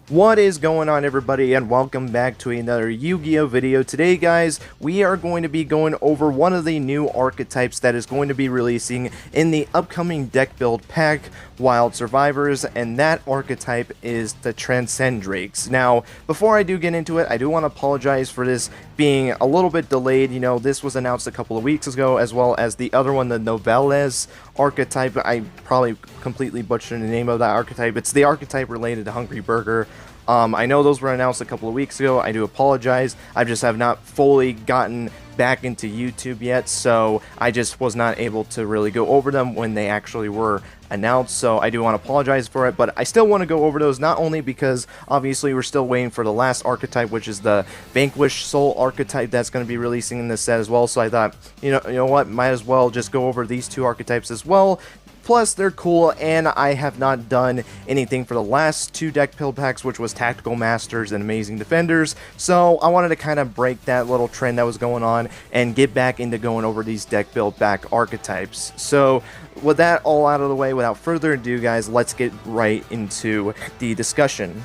What is going on, everybody, and welcome back to another Yu-Gi-Oh video. Today, guys, we are going to be going over one of the new archetypes that is going to be releasing in the upcoming deck build pack, Wild Survivors, and that archetype is the Transcendrakes. Now, before I do get into it, I do want to apologize for this being a little bit delayed. You know, this was announced a couple of weeks ago, as well as the other one, the Novelles archetype. I probably completely butchered the name of that archetype. It's the archetype related to Hungry Burger. I know those were announced a couple of weeks ago. I do apologize. I just have not fully gotten back into YouTube yet, so I just was not able to really go over them when they actually were announced, so I do want to apologize for it, but I still want to go over those, not only because obviously we're still waiting for the last archetype, which is the Vanquish Soul archetype that's going to be releasing in this set as well, so I thought, you know what, might as well just go over these two archetypes as well. Plus, they're cool, and I have not done anything for the last two deck build packs, which was Tactical Masters and Amazing Defenders, so I wanted to kind of break that little trend that was going on and get back into going over these deck build back archetypes. So, with that all out of the way, without further ado, guys, let's get right into the discussion.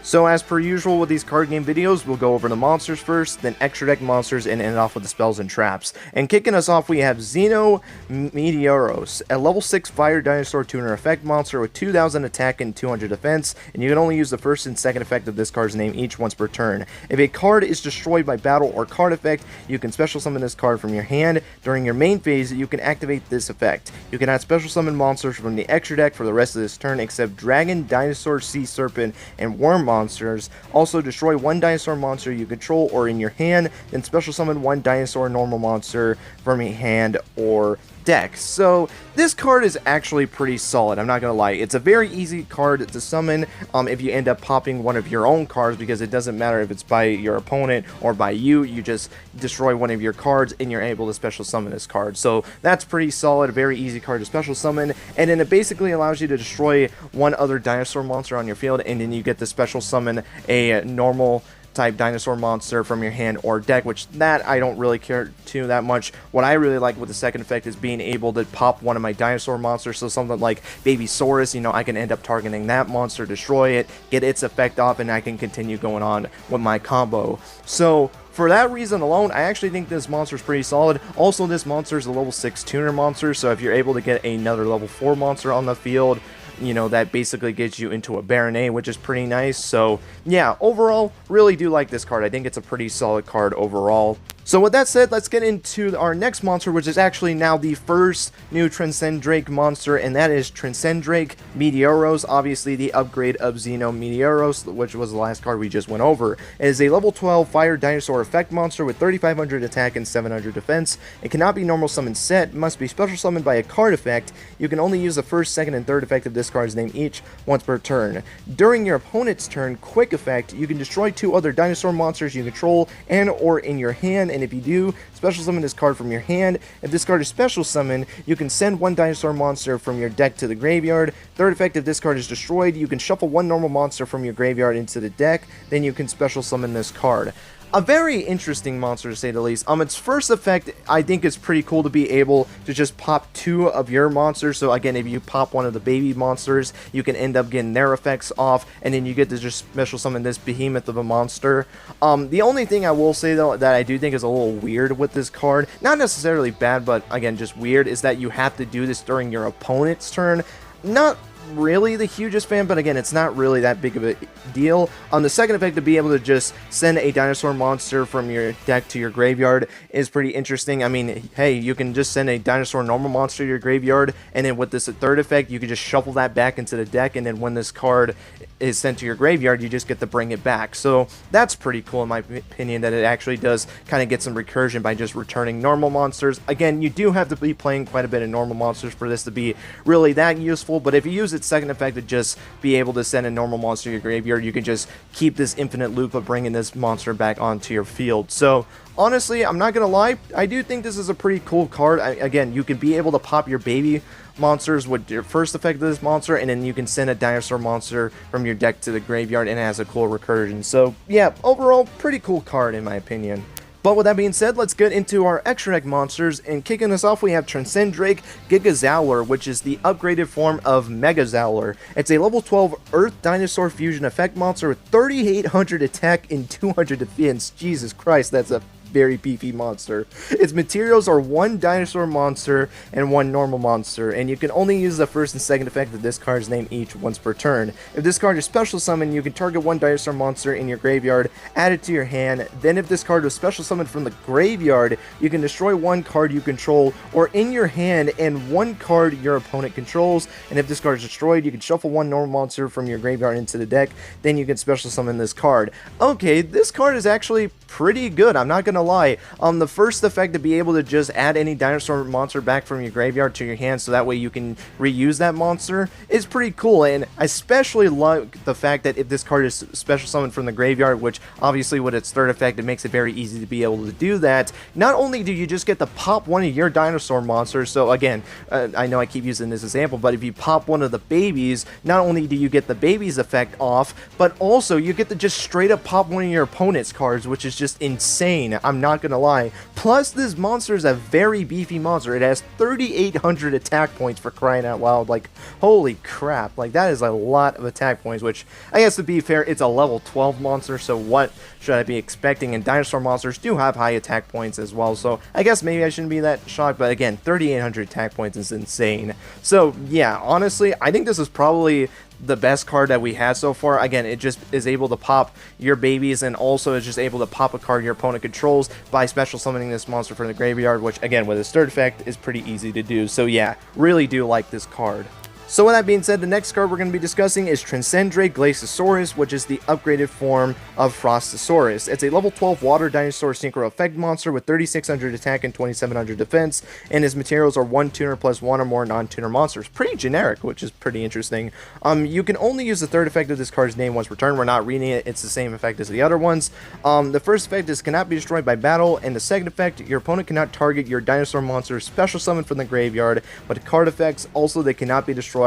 So as per usual with these card game videos, we'll go over the monsters first, then extra deck monsters, and end off with the spells and traps. And kicking us off, we have Yugioh Meteoros, a level 6 fire dinosaur tuner effect monster with 2000 attack and 200 defense, and you can only use the first and second effect of this card's name each once per turn. If a card is destroyed by battle or card effect, you can special summon this card from your hand. During your main phase, you can activate this effect. You cannot special summon monsters from the extra deck for the rest of this turn except dragon, dinosaur, sea serpent, and worm monsters. Also, destroy one dinosaur monster you control or in your hand, then special summon one dinosaur normal monster from your hand or deck. So this card is actually pretty solid, I'm not gonna lie. It's a very easy card to summon if you end up popping one of your own cards, because it doesn't matter if it's by your opponent or by you. You just destroy one of your cards and you're able to special summon this card. So that's pretty solid, a very easy card to special summon, and then it basically allows you to destroy one other dinosaur monster on your field, and then you get to special summon a normal type dinosaur monster from your hand or deck, which that I don't really care to that much. What I really like with the second effect is being able to pop one of my dinosaur monsters, so something like Babysaurus, you know, I can end up targeting that monster, destroy it, get its effect off, and I can continue going on with my combo. So for that reason alone, I actually think this monster is pretty solid. Also, this monster is a level 6 tuner monster, so if you're able to get another level 4 monster on the field, you know, that basically gets you into a Baronet, which is pretty nice. So yeah, overall, really do like this card. I think it's a pretty solid card overall. So with that said, let's get into our next monster, which is actually now the first new Transcendrake monster, and that is Transcendrake Meteoros, obviously the upgrade of Yugioh Meteoros, which was the last card we just went over. It is a level 12 fire dinosaur effect monster with 3500 attack and 700 defense. It cannot be normal summoned set, must be special summoned by a card effect. You can only use the first, second, and third effect of this card's name each once per turn. During your opponent's turn, quick effect, you can destroy two other dinosaur monsters you control and or in your hand, and if you do, special summon this card from your hand. If this card is special summoned, you can send one dinosaur monster from your deck to the graveyard. Third effect, if this card is destroyed, you can shuffle one normal monster from your graveyard into the deck, then you can special summon this card. A very interesting monster, to say the least. Its first effect, I think, is pretty cool to be able to just pop two of your monsters. So again, if you pop one of the baby monsters, you can end up getting their effects off, and then you get to just special summon this behemoth of a monster. The only thing I will say, though, that I do think is a little weird with this card, not necessarily bad, but again, just weird, is that you have to do this during your opponent's turn. Not really the hugest fan, but again, it's not really that big of a deal. On the second effect, to be able to just send a dinosaur monster from your deck to your graveyard is pretty interesting. I mean, hey, you can just send a dinosaur normal monster to your graveyard, and then with this third effect, you can just shuffle that back into the deck, and then when this card is sent to your graveyard, you just get to bring it back. So that's pretty cool in my opinion, that it actually does kind of get some recursion by just returning normal monsters. Again, you do have to be playing quite a bit of normal monsters for this to be really that useful, but if you use its second effect to just be able to send a normal monster to your graveyard, you can just keep this infinite loop of bringing this monster back onto your field. So honestly, I'm not gonna lie, I do think this is a pretty cool card. Again, you can be able to pop your baby monsters with your first effect of this monster, and then you can send a dinosaur monster from your deck to the graveyard, and it has a cool recursion. So yeah, overall, pretty cool card in my opinion. But with that being said, let's get into our extra deck monsters, and kicking us off we have Transcendrake Gigazowler, which is the upgraded form of Megazowler. It's a level 12 Earth Dinosaur Fusion effect monster with 3800 attack and 200 defense. Jesus Christ, that's a very beefy monster. Its materials are one dinosaur monster and one normal monster, and you can only use the first and second effect of this card's name each once per turn. If this card is special summoned, you can target one dinosaur monster in your graveyard, add it to your hand. Then if this card was special summoned from the graveyard, you can destroy one card you control or in your hand and one card your opponent controls. And if this card is destroyed, you can shuffle one normal monster from your graveyard into the deck. Then you can special summon this card. Okay, this card is actually pretty good, I'm not gonna lie. The first effect, to be able to just add any dinosaur monster back from your graveyard to your hand so that way you can reuse that monster, is pretty cool. And I especially like the fact that if this card is special summoned from the graveyard, which obviously with its third effect it makes it very easy to be able to do that, not only do you just get to pop one of your dinosaur monsters, so again, I know I keep using this example, but if you pop one of the babies, not only do you get the baby's effect off, but also you get to just straight up pop one of your opponent's cards, which is just insane, I'm not gonna lie. Plus, this monster is a very beefy monster. It has 3800 attack points, for crying out loud. Like, holy crap, like that is a lot of attack points, which I guess to be fair, it's a level 12 monster, so what should I be expecting? And dinosaur monsters do have high attack points as well, so I guess maybe I shouldn't be that shocked, but again, 3800 attack points is insane. So yeah, honestly, I think this is probably the best card that we had so far. Again, it just is able to pop your babies, and also is just able to pop a card your opponent controls by special summoning this monster from the graveyard, which again with its third effect is pretty easy to do. So yeah, really do like this card. So with that being said, the next card we're going to be discussing is Transcendrake Glaciasaurus, which is the upgraded form of Frostosaurus. It's a level 12 water dinosaur synchro effect monster with 3600 attack and 2700 defense, and his materials are one tuner plus one or more non-tuner monsters. Pretty generic, which is pretty interesting. You can only use the third effect of this card's name once per turn. We're not reading it, it's the same effect as the other ones. The first effect is cannot be destroyed by battle, and the second effect, your opponent cannot target your dinosaur monster special summoned from the graveyard, but card effects also they cannot be destroyed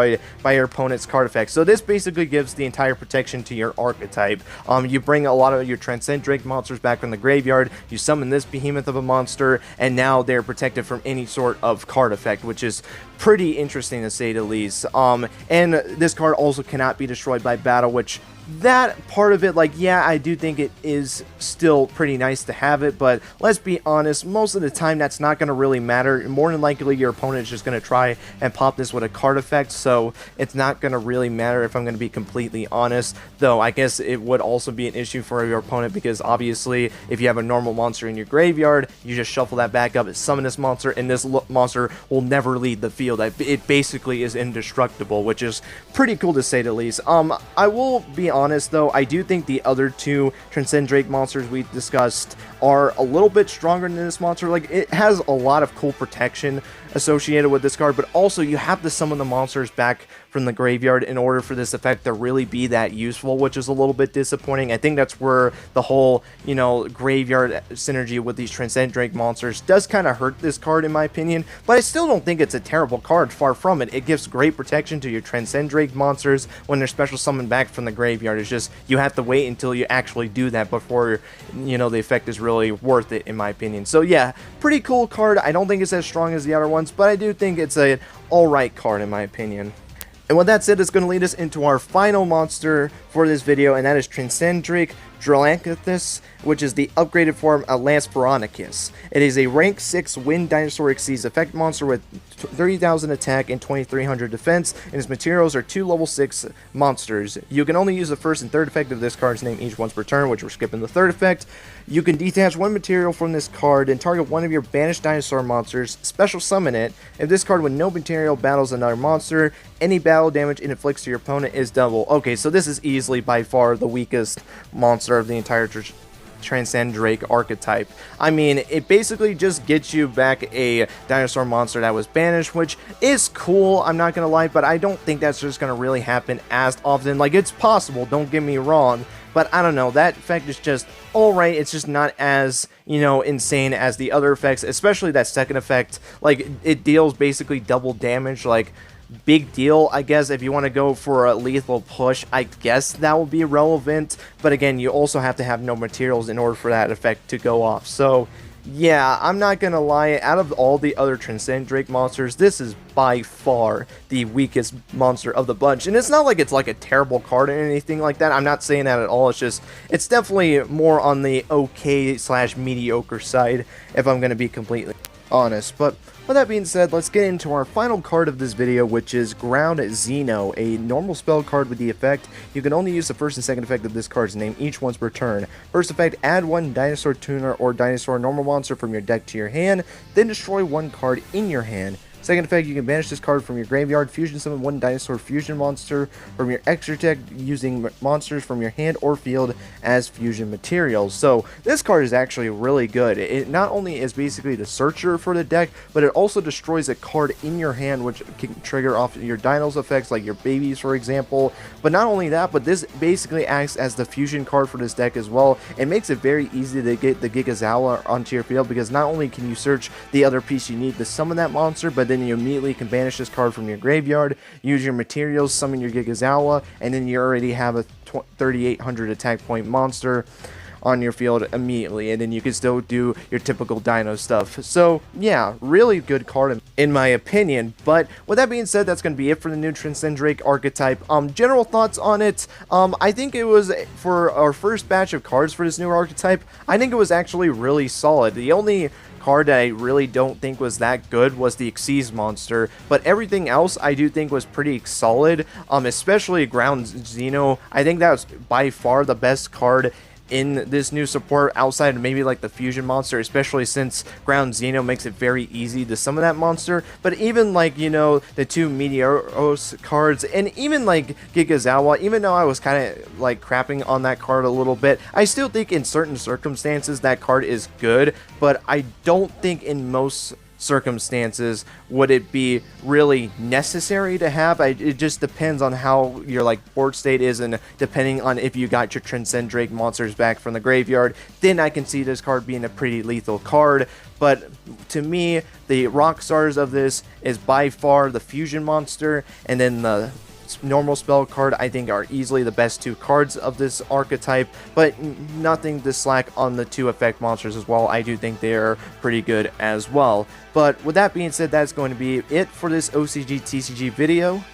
by your opponent's card effects. So this basically gives the entire protection to your archetype. You bring a lot of your Transcendrake monsters back from the graveyard, you summon this behemoth of a monster, and now they're protected from any sort of card effect, which is pretty interesting to say the least. And this card also cannot be destroyed by battle, which that part of it, like, yeah, I do think it is still pretty nice to have it, but let's be honest, most of the time that's not going to really matter. More than likely your opponent is just going to try and pop this with a card effect, so it's not going to really matter if I'm going to be completely honest. Though I guess it would also be an issue for your opponent, because obviously if you have a normal monster in your graveyard, you just shuffle that back up, summon this monster, and this monster will never leave the field. It basically is indestructible, which is pretty cool to say the least. I will be honest though, I do think the other two Transcendrake monsters we discussed are a little bit stronger than this monster. Like, it has a lot of cool protection associated with this card, but also you have to summon the monsters back from the graveyard in order for this effect to really be that useful, which is a little bit disappointing. I think that's where the whole, you know, graveyard synergy with these Transcendrake monsters does kind of hurt this card in my opinion, but I still don't think it's a terrible card, far from it. It gives great protection to your Transcendrake monsters when they're special summoned back from the graveyard. It's just, you have to wait until you actually do that before, you know, the effect is really worth it in my opinion. So yeah, pretty cool card. I don't think it's as strong as the other ones, but I do think it's an alright card in my opinion. And with that said, it's going to lead us into our final monster for this video, and that is Transcendrake Drolacanthus, which is the upgraded form of Lansperonicus. It is a rank 6 Wind Dinosaur Exceeds effect monster with 30,000 attack and 2300 defense, and its materials are 2 level 6 monsters. You can only use the first and third effect of this card's name each once per turn, which we're skipping the third effect. You can detach one material from this card and target one of your banished dinosaur monsters, special summon it. If this card with no material battles another monster, any battle damage it inflicts to your opponent is double. Okay, so this is easily by far the weakest monster of the entire Transcendrake archetype. I mean, it basically just gets you back a dinosaur monster that was banished, which is cool, I'm not gonna lie, but I don't think that's just gonna really happen as often. Like, it's possible, don't get me wrong, but I don't know, that effect is just alright. It's just not as, you know, insane as the other effects, especially that second effect. Like, it deals basically double damage. Like, big deal, I guess. If you want to go for a lethal push, I guess that will be relevant, but again, you also have to have no materials in order for that effect to go off. So yeah, I'm not gonna lie, out of all the other Transcendrake monsters, this is by far the weakest monster of the bunch. And it's not like it's like a terrible card or anything like that. I'm not saying that at all. It's just, it's definitely more on the okay / mediocre side, if I'm gonna be completely honest. But with that being said, let's get into our final card of this video, which is Ground Xeno, a normal spell card with the effect: you can only use the first and second effect of this card's name each once per turn. First effect, add one dinosaur tuner or dinosaur normal monster from your deck to your hand, then destroy one card in your hand. Second effect, you can banish this card from your graveyard, fusion summon one dinosaur fusion monster from your extra deck using monsters from your hand or field as fusion materials. So this card is actually really good. It not only is basically the searcher for the deck, but it also destroys a card in your hand, which can trigger off your dinos effects, like your babies, for example. But not only that, but this basically acts as the fusion card for this deck as well. It makes it very easy to get the Gigazawa onto your field, because not only can you search the other piece you need to summon that monster, but then you immediately can banish this card from your graveyard, use your materials, summon your Gigazawa, and then you already have a 3800 attack point monster on your field immediately, and then you can still do your typical dino stuff. So yeah, really good card in my opinion. But with that being said, that's going to be it for the new Transcendrake Archetype. General thoughts on it, I think it was, for our first batch of cards for this new archetype, I think it was actually really solid. The only card that I really don't think was that good was the Xyz monster, but everything else I do think was pretty solid, especially Ground Xeno. I think that was by far the best card in this new support, outside of maybe like the fusion monster, especially since Ground Xeno makes it very easy to summon that monster. But even like, you know, the two Meteoros cards, and even like Gigazawa, even though I was kind of like crapping on that card a little bit, I still think in certain circumstances that card is good, but I don't think in most circumstances would it be really necessary to have. It just depends on how your like board state is, and depending on if you got your Transcendrake monsters back from the graveyard, then I can see this card being a pretty lethal card. But to me, the rock stars of this is by far the fusion monster, and then the normal spell card I think are easily the best two cards of this archetype, but nothing to slack on the two effect monsters as well. I do think they are pretty good as well. But with that being said, that's going to be it for this OCG TCG video.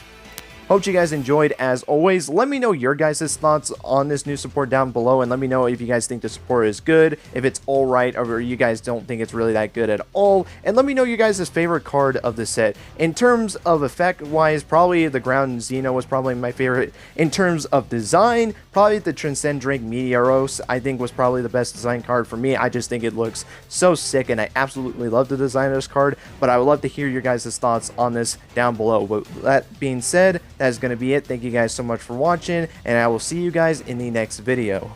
Hope you guys enjoyed. As always, let me know your guys' thoughts on this new support down below, and let me know if you guys think the support is good, if it's alright, or you guys don't think it's really that good at all. And let me know your guys' favorite card of the set. In terms of effect-wise, probably the Ground Xeno was probably my favorite. In terms of design, probably the Transcendrake Meteoros, I think, was probably the best design card for me. I just think it looks so sick, and I absolutely love the design of this card. But I would love to hear your guys' thoughts on this down below. With that being said, that is going to be it. Thank you guys so much for watching, and I will see you guys in the next video.